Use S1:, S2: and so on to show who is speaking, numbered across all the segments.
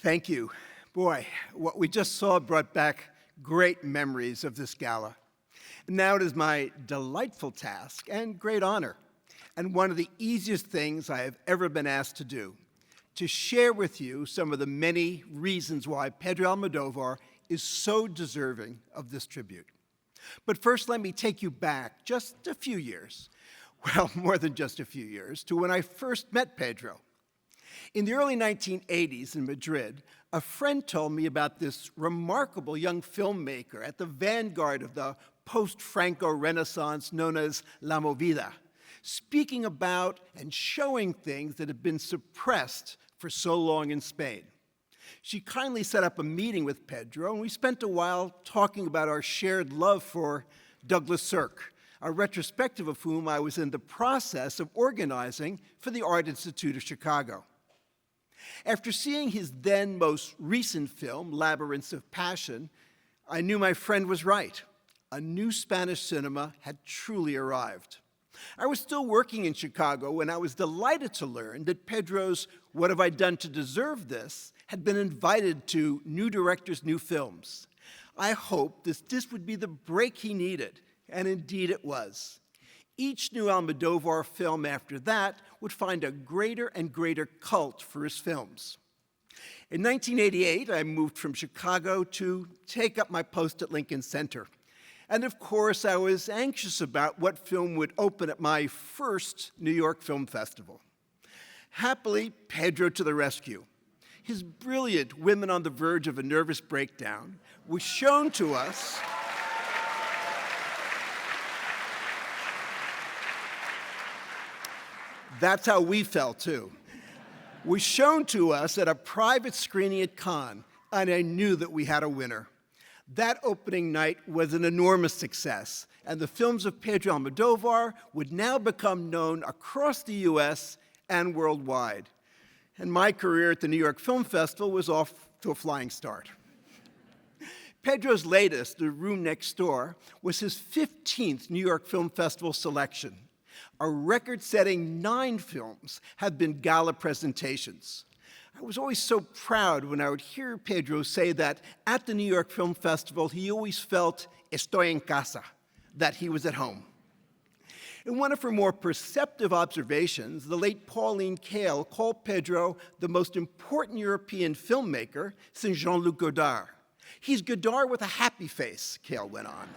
S1: Thank you. Boy, what we just saw brought back great memories of this gala. Now it is my delightful task and great honor, and one of the easiest things I have ever been asked to do, to share with you some of the many reasons why Pedro Almodóvar is so deserving of this tribute. But first, let me take you back just a few years, well, more than just a few years, to when I first met Pedro. In the early 1980s in Madrid, a friend told me about this remarkable young filmmaker at the vanguard of the post-Franco Renaissance known as La Movida, speaking about and showing things that had been suppressed for so long in Spain. She kindly set up a meeting with Pedro, and we spent a while talking about our shared love for Douglas Sirk, a retrospective of whom I was in the process of organizing for the Art Institute of Chicago. After seeing his then most recent film, Labyrinths of Passion, I knew my friend was right. A new Spanish cinema had truly arrived. I was still working in Chicago when I was delighted to learn that Pedro's What Have I Done to Deserve This had been invited to New Directors' New Films. I hoped that this would be the break he needed, and indeed it was. Each new Almodóvar film after that would find a greater and greater cult for his films. In 1988, I moved from Chicago to take up my post at Lincoln Center. And of course, I was anxious about what film would open at my first New York Film Festival. Happily, Pedro to the rescue. His brilliant Women on the Verge of a Nervous Breakdown was shown to us That's how we felt, too. Was shown to us at a private screening at Cannes, and I knew that we had a winner. That opening night was an enormous success, and the films of Pedro Almodóvar would now become known across the US and worldwide. And my career at the New York Film Festival was off to a flying start. Pedro's latest, The Room Next Door, was his 15th New York Film Festival selection. A record-setting 9 films have been gala presentations. I was always so proud when I would hear Pedro say that at the New York Film Festival, he always felt estoy en casa, that he was at home. In one of her more perceptive observations, the late Pauline Kael called Pedro the most important European filmmaker since Jean-Luc Godard. He's Godard with a happy face, Kael went on.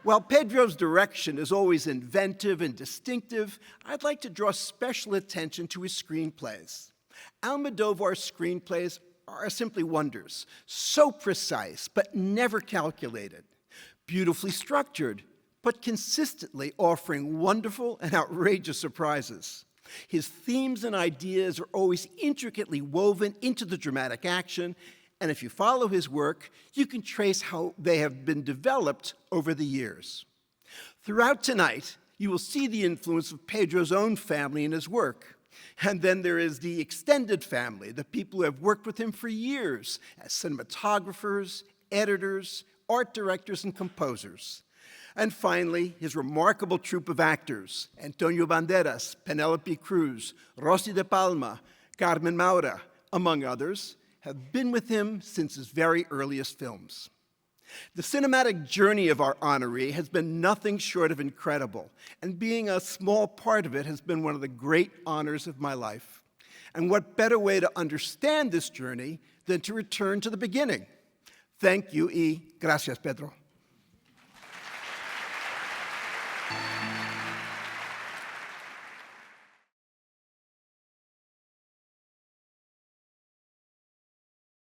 S1: While Pedro's direction is always inventive and distinctive, I'd like to draw special attention to his screenplays. Almodóvar's screenplays are simply wonders, so precise but never calculated, beautifully structured, but consistently offering wonderful and outrageous surprises. His themes and ideas are always intricately woven into the dramatic action, and if you follow his work, you can trace how they have been developed over the years. Throughout tonight, you will see the influence of Pedro's own family in his work. And then there is the extended family, the people who have worked with him for years as cinematographers, editors, art directors, and composers. And finally, his remarkable troupe of actors, Antonio Banderas, Penelope Cruz, Rossy de Palma, Carmen Maura, among others, have been with him since his very earliest films. The cinematic journey of our honoree has been nothing short of incredible, and being a small part of it has been one of the great honors of my life. And what better way to understand this journey than to return to the beginning? Thank you y gracias, Pedro.